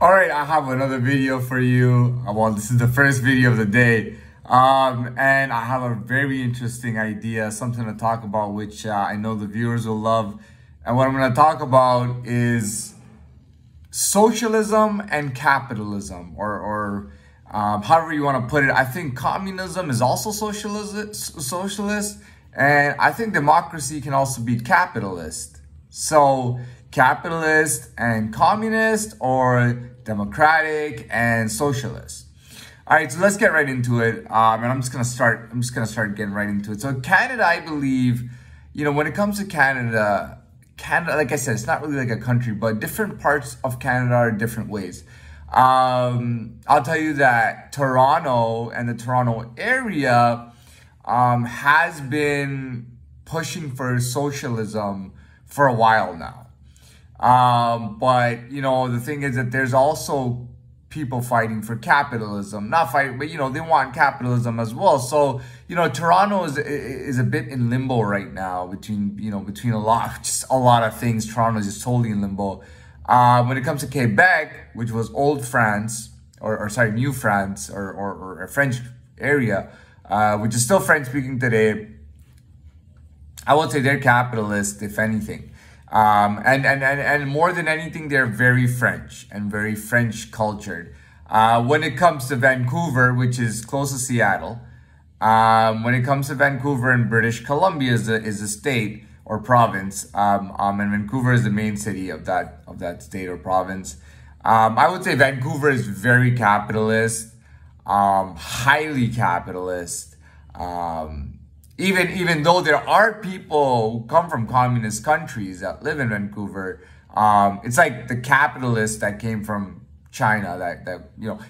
All right, I have another video for you. Well, this is the first video of the day. And I have a very interesting idea, something to talk about, which I know the viewers will love. And what I'm going to talk about is socialism and capitalism, or however you want to put it. I think communism is also socialist, and I think democracy can also be capitalist. So capitalist and communist, or democratic and socialist. All right, so let's get right into it. And I'm just gonna start getting right into it. So Canada, I believe, when it comes to Canada, like I said, it's not really like a country, but different parts of Canada are different ways. I'll tell you that Toronto and the Toronto area has been pushing for socialism for a while now. But the thing is that there's also people fighting for capitalism, not fighting, but they want capitalism as well. So Toronto is a bit in limbo right now between a lot of things. Toronto is just totally in limbo. When it comes to Quebec, which was old France, or sorry, New France, or a French area, which is still French speaking today, I would say they're capitalist, if anything. And more than anything, they're very French and very French cultured. When it comes to Vancouver, which is close to Seattle, when it comes to Vancouver and British Columbia is a state or province, and Vancouver is the main city of that state or province. I would say Vancouver is very capitalist, highly capitalist. Even though there are people who come from communist countries that live in Vancouver, it's like the capitalists that came from China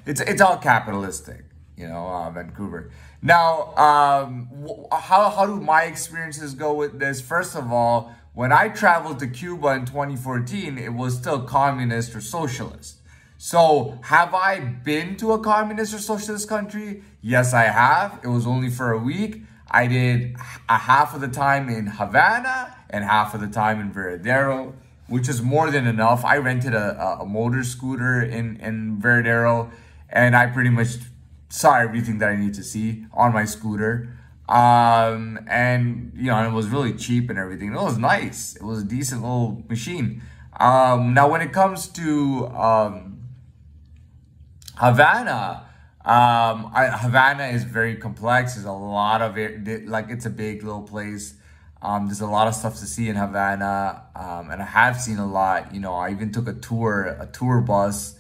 it's all capitalistic, Vancouver. Now, how do my experiences go with this? First of all, when I traveled to Cuba in 2014, it was still communist or socialist. So have I been to a communist or socialist country? Yes, I have. It was only for a week. I did a half of the time in Havana and half of the time in Veradero, which is more than enough. I rented a motor scooter in Veradero, and I pretty much saw everything that I need to see on my scooter. And it was really cheap and everything. It was nice. It was a decent little machine. Now, when it comes to Havana, Havana is very complex. There's a lot of it, like it's a big little place. There's a lot of stuff to see in Havana, and I have seen a lot. I even took a tour bus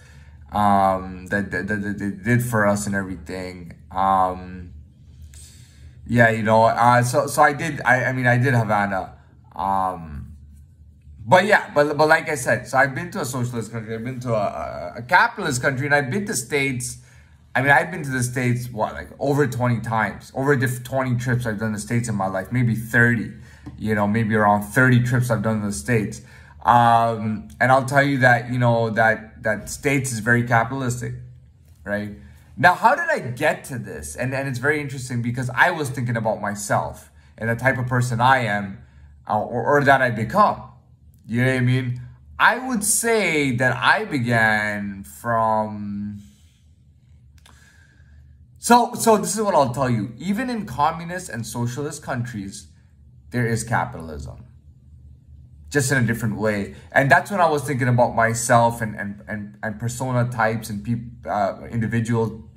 that they did for us and everything. So I did. I did Havana. But like I said, so I've been to a socialist country. I've been to a capitalist country, and I've been to states. I've been to the States, over 20 times. Over 20 trips I've done the States in my life. Maybe 30. Maybe around 30 trips I've done in the States. And I'll tell you that, that States is very capitalistic, right? Now, how did I get to this? And it's very interesting because I was thinking about myself and the type of person I am or that I become. You know what I mean? I would say that I began from... So this is what I'll tell you. Even in communist and socialist countries, there is capitalism. Just in a different way. And that's when I was thinking about myself and persona types and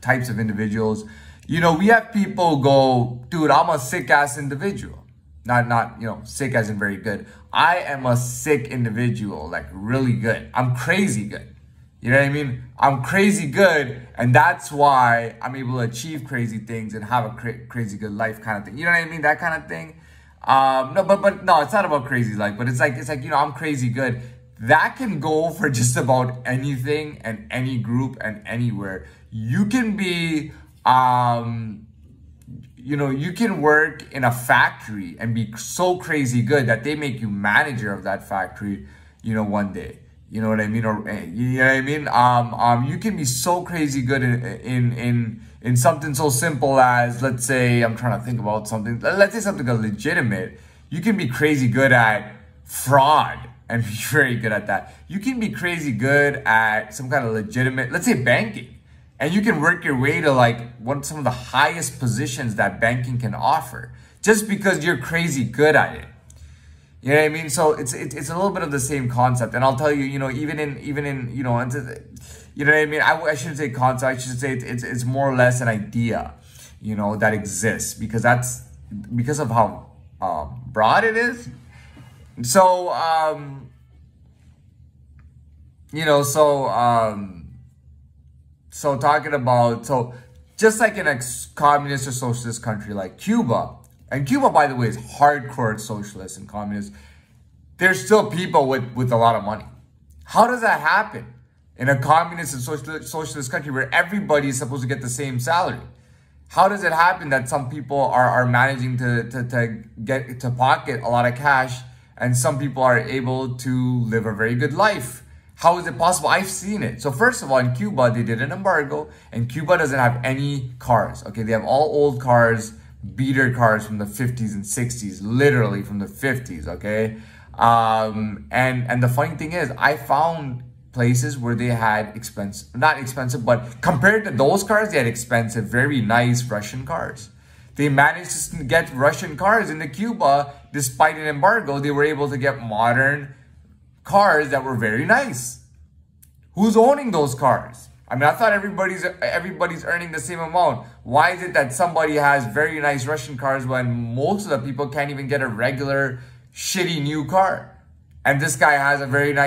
types of individuals. We have people go, dude, I'm a sick-ass individual. Not sick as in very good. I am a sick individual, like really good. I'm crazy good. You know what I mean? I'm crazy good, and that's why I'm able to achieve crazy things and have a crazy good life kind of thing. You know what I mean? That kind of thing. No, it's not about crazy life, but it's like I'm crazy good. That can go for just about anything and any group and anywhere. You can be, you can work in a factory and be so crazy good that they make you manager of that factory, one day. You know what I mean? Or you know what I mean? You can be so crazy good in something so simple as, let's say, I'm trying to think about something. Let's say something legitimate. You can be crazy good at fraud. and be very good at that. You can be crazy good at some kind of legitimate, let's say banking, and you can work your way to like some of the highest positions that banking can offer just because you're crazy good at it. You know what I mean? So it's a little bit of the same concept. And I'll tell you, even in you know what I mean? I shouldn't say concept. I should say it's more or less an idea, that exists because of how broad it is. So so talking about, just like in a communist or socialist country like Cuba. And Cuba, by the way, is hardcore socialist and communist. There's still people with a lot of money. How does that happen in a communist and socialist country where everybody is supposed to get the same salary? How does it happen that some people are managing to get to pocket a lot of cash and some people are able to live a very good life? How is it possible? I've seen it. So first of all, in Cuba, they did an embargo and Cuba doesn't have any cars. Okay, they have all old cars, beater cars from the 50s and 60s, literally from the 50s, okay? And the funny thing is, I found places where they had not expensive, but compared to those cars, they had expensive, very nice Russian cars. They managed to get Russian cars into Cuba, despite an embargo. They were able to get modern cars that were very nice. Who's owning those cars? I mean, I thought everybody's earning the same amount. Why is it that somebody has very nice Russian cars when most of the people can't even get a regular shitty new car? And this guy has a very nice